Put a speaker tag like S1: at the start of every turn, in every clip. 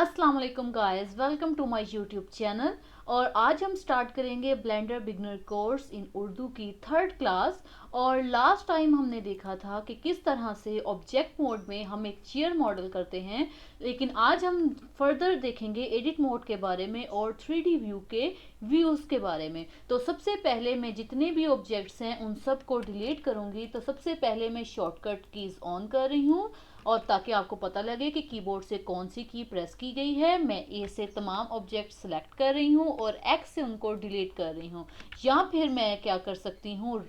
S1: अस्सलाम वालेकुम guys, welcome to my YouTube channel. और आज हम स्टार्ट करेंगे Blender beginner course in Urdu की थर्ड क्लास। और लास्ट टाइम हमने देखा था कि किस तरह से ऑब्जेक्ट मोड में हम एक चेयर मॉडल करते हैं, लेकिन आज हम फर्दर देखेंगे एडिट मोड के बारे में और 3D व्यू के व्यूज़ के बारे में। तो सबसे पहले मैं जितने भी ऑब्जेक्ट्स हैं उन सब को डिलीट करूँगी। तो सबसे पहले मैं शॉर्टकट कीज़ ऑन कर रही हूँ, और ताकि आपको पता लगे कि कीबोर्ड से कौन सी की प्रेस की गई है। मैं ए से तमाम ऑब्जेक्ट सेलेक्ट कर रही हूँ और एक्स से उनको डिलीट कर रही हूँ। या फिर मैं क्या कर सकती हूँ,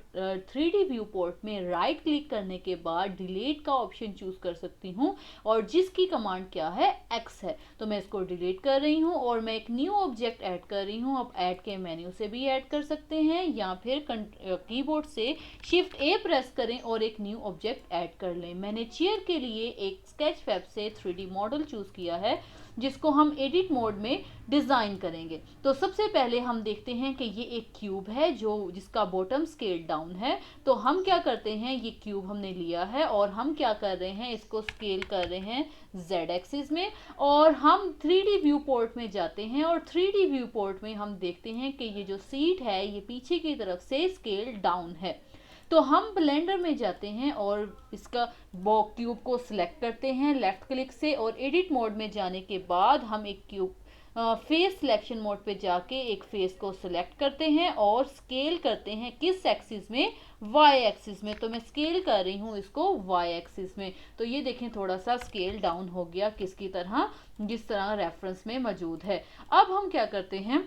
S1: 3D व्यू पोर्ट में राइट क्लिक करने के बाद डिलीट का ऑप्शन चूज कर सकती हूँ, और जिसकी कमांड क्या है, एक्स है। तो मैं इसको डिलीट कर रही हूँ और मैं एक न्यू ऑब्जेक्ट ऐड कर रही हूँ। अब ऐड के मेन्यू से भी ऐड कर सकते हैं, या फिर कीबोर्ड से शिफ्ट ए प्रेस करें और एक न्यू ऑब्जेक्ट ऐड कर लें। मैंने चेयर के लिए एक स्केच फैब से 3D मॉडल चूज किया है, जिसको हम एडिट मोड में डिजाइन करेंगे। तो सबसे पहले हम देखते हैं कि ये एक क्यूब है जिसका बॉटम स्केल डाउन है। तो हम क्या करते हैं, ये क्यूब हमने लिया है और हम क्या कर रहे हैं, इसको स्केल कर रहे हैं Z एक्सिस में। और हम 3D व्यू पोर्ट में जाते हैं और 3D व्यू पोर्ट में हम देखते हैं कि ये जो सीट है ये पीछे की तरफ से स्केल डाउन है। तो हम ब्लेंडर में जाते हैं और इसका क्यूब को सिलेक्ट करते हैं लेफ्ट क्लिक से, और एडिट मोड में जाने के बाद हम एक क्यूब फेस सिलेक्शन मोड पे जाके एक फेस को सिलेक्ट करते हैं और स्केल करते हैं किस एक्सिस में, वाई एक्सिस में। तो मैं स्केल कर रही हूँ इसको वाई एक्सिस में। तो ये देखें थोड़ा सा स्केल डाउन हो गया, किसकी तरह, जिस तरह रेफरेंस में मौजूद है। अब हम क्या करते हैं,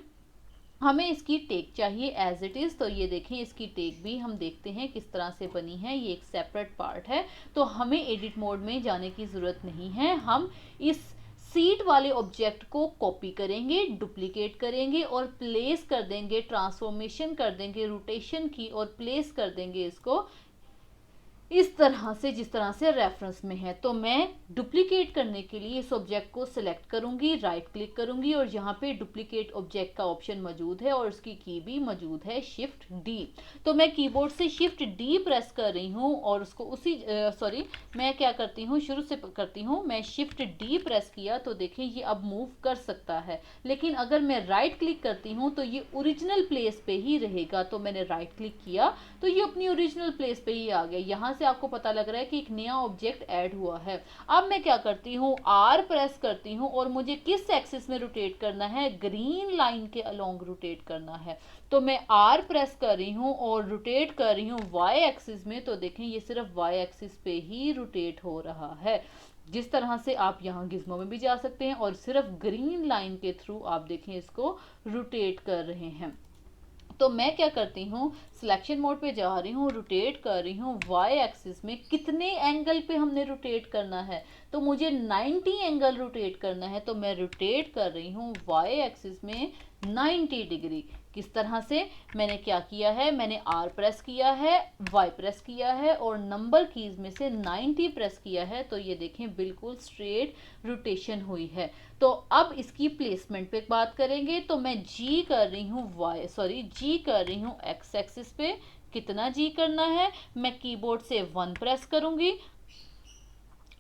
S1: हमें इसकी टेक चाहिए एज इट इज़। तो ये देखें इसकी टेक भी हम देखते हैं किस तरह से बनी है, ये एक सेपरेट पार्ट है। तो हमें एडिट मोड में जाने की ज़रूरत नहीं है। हम इस सीट वाले ऑब्जेक्ट को कॉपी करेंगे, डुप्लीकेट करेंगे और प्लेस कर देंगे, ट्रांसफॉर्मेशन कर देंगे रोटेशन की, और प्लेस कर देंगे इसको इस तरह से जिस तरह से रेफरेंस में है। तो मैं डुप्लीकेट करने के लिए इस ऑब्जेक्ट को सिलेक्ट करूंगी, राइट क्लिक करूंगी, और यहाँ पे डुप्लीकेट ऑब्जेक्ट का ऑप्शन मौजूद है और उसकी की भी मौजूद है शिफ्ट डी। तो मैं कीबोर्ड से शिफ्ट डी प्रेस कर रही हूँ और उसको मैं क्या करती हूँ, शुरू से करती हूँ, मैं शिफ्ट डी प्रेस किया तो देखें ये अब मूव कर सकता है। लेकिन अगर मैं राइट क्लिक करती हूँ तो ये ओरिजिनल प्लेस पे ही रहेगा। तो मैंने राइट क्लिक किया तो ये अपनी ओरिजिनल प्लेस पे ही आ गया। यहाँ से आपको पता लग रहा है कि एक नया ऑब्जेक्ट ऐड हुआ है। अब मैं क्या करती हूँ, आर प्रेस करती हूँ और मुझे किस एक्सिस में रोटेट करना है, ग्रीन लाइन के अलोंग रोटेट करना है। तो मैं आर प्रेस कर रही हूँ और रोटेट कर रही हूँ वाई एक्सिस में। तो देखें ये सिर्फ वाई एक्सिस पे ही रोटेट हो रहा है। जिस तरह से आप यहाँ गिज्मो में भी जा सकते हैं और सिर्फ ग्रीन लाइन के थ्रू आप देखें इसको रोटेट कर रहे हैं। तो मैं क्या करती हूँ, सिलेक्शन मोड पे जा रही हूँ, रोटेट कर रही हूँ वाई एक्सिस में। कितने एंगल पे हमने रोटेट करना है, तो मुझे 90 एंगल रोटेट करना है। तो मैं रोटेट कर रही हूँ वाई एक्सिस में 90 डिग्री। किस तरह से, मैंने क्या किया है, मैंने आर प्रेस किया है, वाई प्रेस किया है और नंबर कीज में से 90 प्रेस किया है। तो ये देखें बिल्कुल स्ट्रेट रोटेशन हुई है। तो अब इसकी प्लेसमेंट पे बात करेंगे। तो मैं जी कर रही हूँ जी कर रही हूँ एक्स एक्सिस पे। कितना जी करना है, मैं कीबोर्ड से 1 प्रेस करूंगी।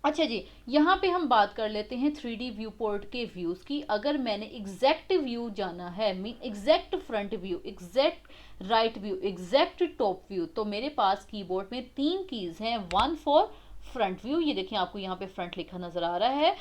S1: अच्छा जी, यहाँ पे हम बात कर लेते हैं 3D व्यू पोर्ट के व्यूज की। अगर मैंने एग्जैक्ट व्यू जाना है, mean exact front view, exact right view, exact top view, तो मेरे पास कीबोर्ड में 3 कीज हैं। 1 फॉर फ्रंट व्यू, ये देखिए आपको यहाँ पे फ्रंट लिखा नजर आ रहा है।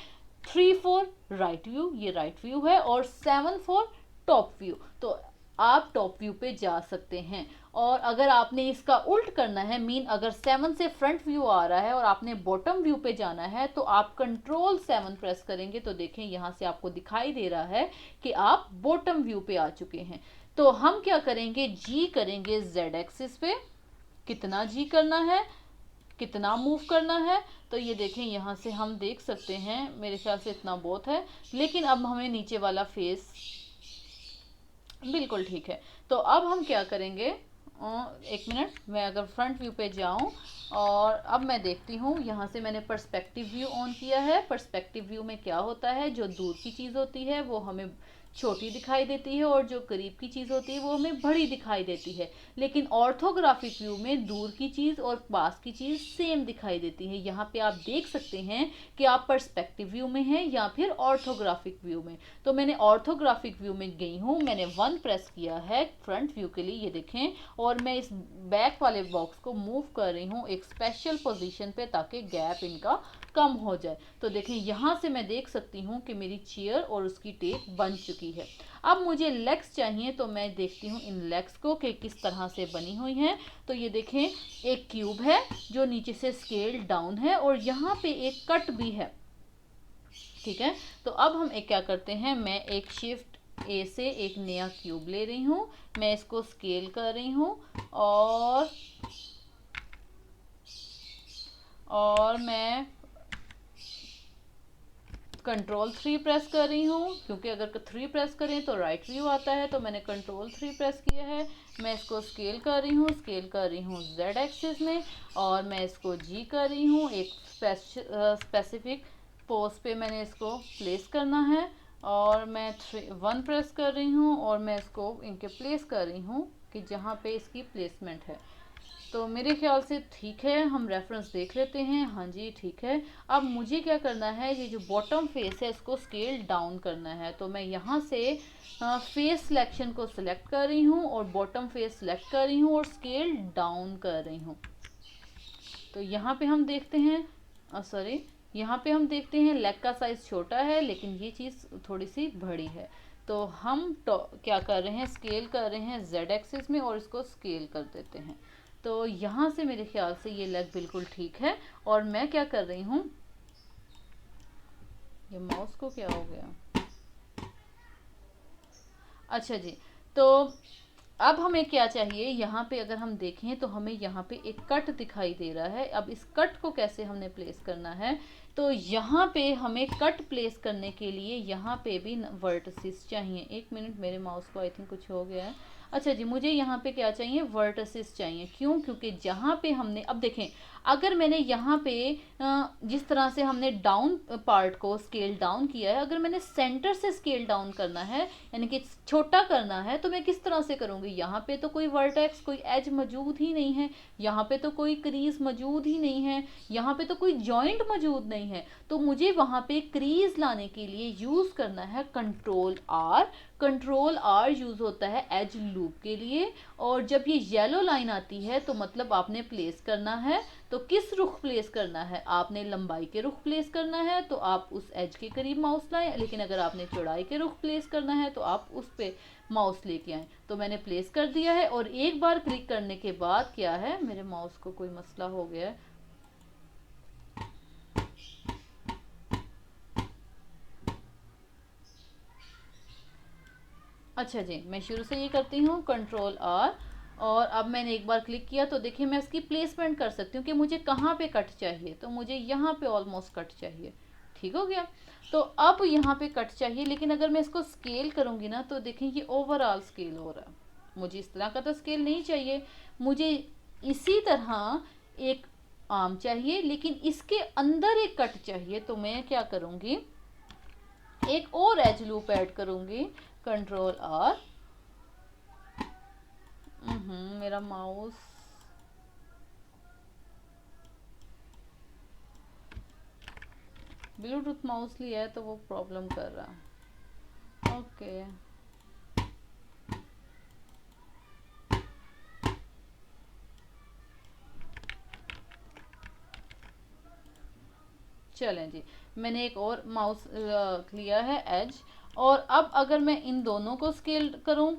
S1: 3 फॉर राइट व्यू, ये राइट व्यू है, और 7 फॉर टॉप व्यू। तो आप टॉप व्यू पे जा सकते हैं। और अगर आपने इसका उल्ट करना है, मीन अगर 7 से फ्रंट व्यू आ रहा है और आपने बॉटम व्यू पे जाना है, तो आप कंट्रोल 7 प्रेस करेंगे। तो देखें यहाँ से आपको दिखाई दे रहा है कि आप बॉटम व्यू पे आ चुके हैं। तो हम क्या करेंगे, जी करेंगे जेड एक्सिस पे। कितना जी करना है, कितना मूव करना है, तो ये देखें यहाँ से हम देख सकते हैं, मेरे ख्याल से इतना बहुत है। लेकिन अब हमें नीचे वाला फेस बिल्कुल ठीक है। तो अब हम क्या करेंगे, एक मिनट, मैं अगर फ्रंट व्यू पे जाऊं और अब मैं देखती हूँ, यहाँ से मैंने पर्सपेक्टिव व्यू ऑन किया है। पर्सपेक्टिव व्यू में क्या होता है, जो दूर की चीज़ होती है वो हमें छोटी दिखाई देती है और जो करीब की चीज़ होती है वो हमें बड़ी दिखाई देती है। लेकिन ऑर्थोग्राफिक व्यू में दूर की चीज़ और पास की चीज़ सेम दिखाई देती है। यहाँ पे आप देख सकते हैं कि आप पर्सपेक्टिव व्यू में हैं या फिर ऑर्थोग्राफिक व्यू में। तो मैंने ऑर्थोग्राफिक व्यू में गई हूँ, मैंने 1 प्रेस किया है फ्रंट व्यू के लिए, ये देखें, और मैं इस बैक वाले बॉक्स को मूव कर रही हूँ एक स्पेशल पोजीशन पे ताकि गैप इनका कम हो जाए। तो देखें यहाँ से मैं देख सकती हूँ कि मेरी चेयर और उसकी टेप बन चुकी है। अब मुझे लेग्स चाहिए तो मैं देखती हूँ इन लेग्स को कि किस तरह से बनी हुई हैं। तो ये देखें, एक क्यूब है जो नीचे से स्केल डाउन है और यहाँ पे एक कट भी है, ठीक है। तो अब हम एक क्या करते हैं, मैं एक शिफ्ट ए से एक नया क्यूब ले रही हूँ, मैं इसको स्केल कर रही हूँ और मैं कंट्रोल 3 प्रेस कर रही हूँ, क्योंकि अगर 3 प्रेस करें तो राइट व्यू आता है। तो मैंने कंट्रोल 3 प्रेस किया है, मैं इसको स्केल कर रही हूँ, स्केल कर रही हूँ जेड एक्सिस में, और मैं इसको जी कर रही हूँ। एक स्पेसिफिक पोज पे मैंने इसको प्लेस करना है और मैं 1 प्रेस कर रही हूँ और मैं इसको इनके प्लेस कर रही हूँ कि जहाँ पे इसकी प्लेसमेंट है। तो मेरे ख्याल से ठीक है, हम रेफरेंस देख लेते हैं। हाँ जी ठीक है। अब मुझे क्या करना है, ये जो बॉटम फेस है इसको स्केल डाउन करना है। तो मैं यहाँ से फेस सिलेक्शन को सिलेक्ट कर रही हूँ और बॉटम फेस सिलेक्ट कर रही हूँ और स्केल डाउन कर रही हूँ। तो यहाँ पे हम देखते हैं, यहाँ पे हम देखते हैं लेग का साइज छोटा है लेकिन ये चीज़ थोड़ी सी बड़ी है। तो हम क्या कर रहे हैं, स्केल कर रहे हैं जेड एक्सिस में और इसको स्केल कर देते हैं। तो यहाँ से मेरे ख्याल से ये लेग बिल्कुल ठीक है। और मैं क्या कर रही हूँ, ये माउस को क्या हो गया, अच्छा जी। तो अब हमें क्या चाहिए, यहाँ पे अगर हम देखें तो हमें यहाँ पे एक कट दिखाई दे रहा है। अब इस कट को कैसे हमने प्लेस करना है, तो यहाँ पे हमें कट प्लेस करने के लिए यहाँ पे भी वर्टिसेस चाहिए। एक मिनट, मेरे माउस को आई थिंक कुछ हो गया है। अच्छा जी, मुझे यहाँ पे क्या चाहिए, वर्टिसेस चाहिए। क्यों, क्योंकि जहाँ पे हमने, अब देखें, अगर मैंने यहाँ पे जिस तरह से हमने डाउन पार्ट को स्केल डाउन किया है, अगर मैंने सेंटर से स्केल डाउन करना है यानी कि छोटा करना है तो मैं किस तरह से करूँगी। यहाँ पे तो कोई वर्टेक्स, कोई एज मौजूद ही नहीं है, यहाँ पे तो कोई क्रीज मौजूद ही नहीं है, यहाँ पे तो कोई जॉइंट मौजूद नहीं है। तो मुझे वहाँ पे क्रीज लाने के लिए यूज़ करना है control R. Control R use होता है एज लूप के लिए। और जब ये येलो लाइन आती है तो मतलब आपने प्लेस करना है। तो किस रुख प्लेस करना है, आपने लंबाई के रुख प्लेस करना है तो आप उस एज के करीब माउस लाएं, लेकिन अगर आपने चौड़ाई के रुख प्लेस करना है तो आप उस पे माउस लेके आए। तो मैंने प्लेस कर दिया है और एक बार क्लिक करने के बाद क्या है, मेरे माउस को कोई मसला हो गया है, अच्छा जी, मैं शुरू से ये करती हूँ कंट्रोल आर। और अब मैंने एक बार क्लिक किया तो देखिए मैं इसकी प्लेसमेंट कर सकती हूँ कि मुझे कहाँ पे कट चाहिए। तो मुझे यहाँ पे ऑलमोस्ट कट चाहिए, ठीक हो गया। तो अब यहाँ पे कट चाहिए, लेकिन अगर मैं इसको स्केल करूँगी ना तो देखें ये ओवरऑल स्केल हो रहा है। मुझे इस तरह का तो स्केल नहीं चाहिए, मुझे इसी तरह एक आर्म चाहिए लेकिन इसके अंदर एक कट चाहिए। तो मैं क्या करूँगी, एक और एज लूप ऐड करूँगी, कंट्रोल आर। मेरा माउस, ब्लूटूथ माउस लिया है तो वो प्रॉब्लम कर रहा है। ओके, चलें जी, मैंने एक और माउस लिया है एज। और अब अगर मैं इन दोनों को स्केल करूं,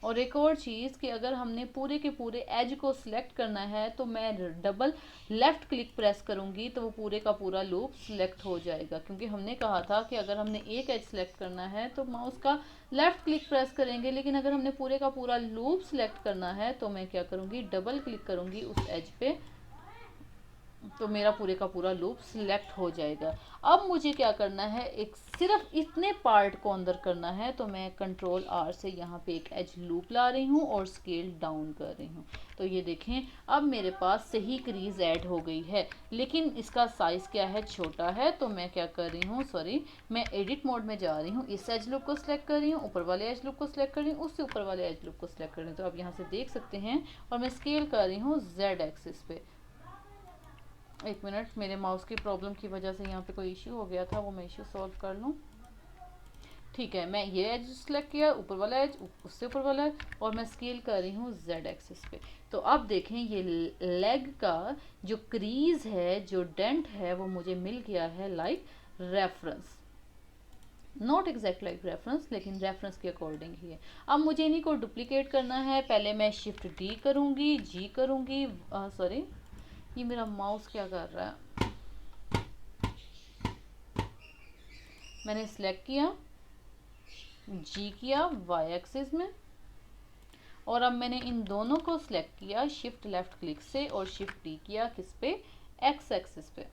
S1: और एक और चीज़ कि अगर हमने पूरे के पूरे एज को सिलेक्ट करना है तो मैं डबल लेफ़्ट क्लिक प्रेस करूँगी तो वो पूरे का पूरा लूप सिलेक्ट हो जाएगा। क्योंकि हमने कहा था कि अगर हमने एक एज सिलेक्ट करना है तो माउस का लेफ़्ट क्लिक प्रेस करेंगे, लेकिन अगर हमने पूरे का पूरा लूप सिलेक्ट करना है तो मैं क्या करूँगी, डबल क्लिक करूँगी उस एज पे। तो मेरा पूरे का पूरा लूप सिलेक्ट हो जाएगा। अब मुझे क्या करना है, एक सिर्फ इतने पार्ट को अंदर करना है, तो मैं कंट्रोल आर से यहाँ पे एक एज लूप ला रही हूँ और स्केल डाउन कर रही हूँ। तो ये देखें अब मेरे पास सही क्रीज ऐड हो गई है, लेकिन इसका साइज क्या है, छोटा है। तो मैं क्या कर रही हूँ, सॉरी, मैं एडिट मोड में जा रही हूँ, इस एज लूप को सिलेक्ट कर रही हूँ, ऊपर वाले एज लूप को सिलेक्ट कर रही हूँ, उससे ऊपर वाले एज लूप को सिलेक्ट कर रही हूँ। तो आप यहाँ से देख सकते हैं, और मैं स्केल कर रही हूँ जेड एक्सिस पे। एक मिनट, मेरे माउस की प्रॉब्लम की वजह से यहाँ पे कोई इश्यू हो गया था, वो मैं इश्यू सॉल्व कर लूँ। ठीक है, मैं ये एज सेलेक्ट किया, ऊपर वाला एज, उससे ऊपर वाला एज, और मैं स्केल कर रही हूँ जेड एक्सिस पे। तो अब देखें ये लेग का जो क्रीज है, जो डेंट है, वो मुझे मिल गया है like reference, not exact like reference, लेकिन रेफरेंस के अकॉर्डिंग ही है। अब मुझे इन्हीं को डुप्लीकेट करना है। पहले मैं शिफ्ट डी करूँगी, जी करूँगी, सॉरी ये मेरा माउस क्या कर रहा है, मैंने सिलेक्ट किया, जी किया वाई एक्सिस में, और अब मैंने इन दोनों को सिलेक्ट किया शिफ्ट लेफ्ट क्लिक से और शिफ्ट डी किया किस पे, एक्स एक्सिस पे।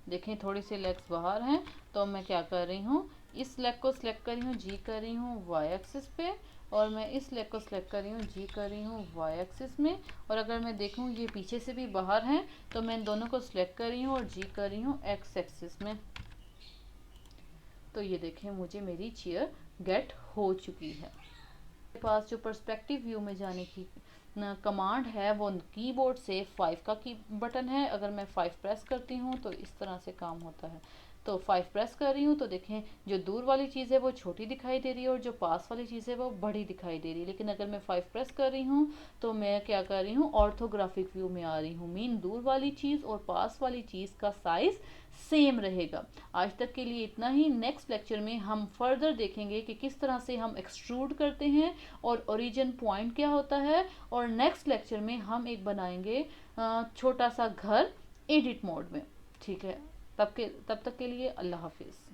S1: देखें थोड़ी सी लेग्स बाहर हैं, तो मैं क्या कर रही हूँ, इस लेग को सिलेक्ट कर रही हूँ, जी कर रही हूँ वाई एक्सिस पे, और मैं इस लेग को सिलेक्ट कर रही हूँ, जी कर रही हूँ वाई एक्सिस में। और अगर मैं देखूँ ये पीछे से भी बाहर हैं, तो मैं इन दोनों को सिलेक्ट कर रही हूँ और जी कर रही हूँ एक्स एक्सिस में। तो ये देखें मुझे मेरी चेयर गेट हो चुकी है। मेरे पास जो पर्सपेक्टिव व्यू में जाने की कमांड है, वो कीबोर्ड से 5 का की बटन है। अगर मैं 5 प्रेस करती हूँ तो इस तरह से काम होता है। तो 5 प्रेस कर रही हूँ तो देखें जो दूर वाली चीज़ है वो छोटी दिखाई दे रही है और जो पास वाली चीज़ है वो बड़ी दिखाई दे रही है। लेकिन अगर मैं 5 प्रेस कर रही हूँ तो मैं क्या कर रही हूँ, ऑर्थोग्राफिक व्यू में आ रही हूँ। मीन दूर वाली चीज़ और पास वाली चीज़ का साइज सेम रहेगा। आज तक के लिए इतना ही। नेक्स्ट लेक्चर में हम फर्दर देखेंगे कि किस तरह से हम एक्सट्रूड करते हैं और ओरिजिन पॉइंट क्या होता है। और नेक्स्ट लेक्चर में हम एक बनाएंगे छोटा सा घर एडिट मोड में। ठीक है, तब तक के लिए अल्लाह हाफिज़।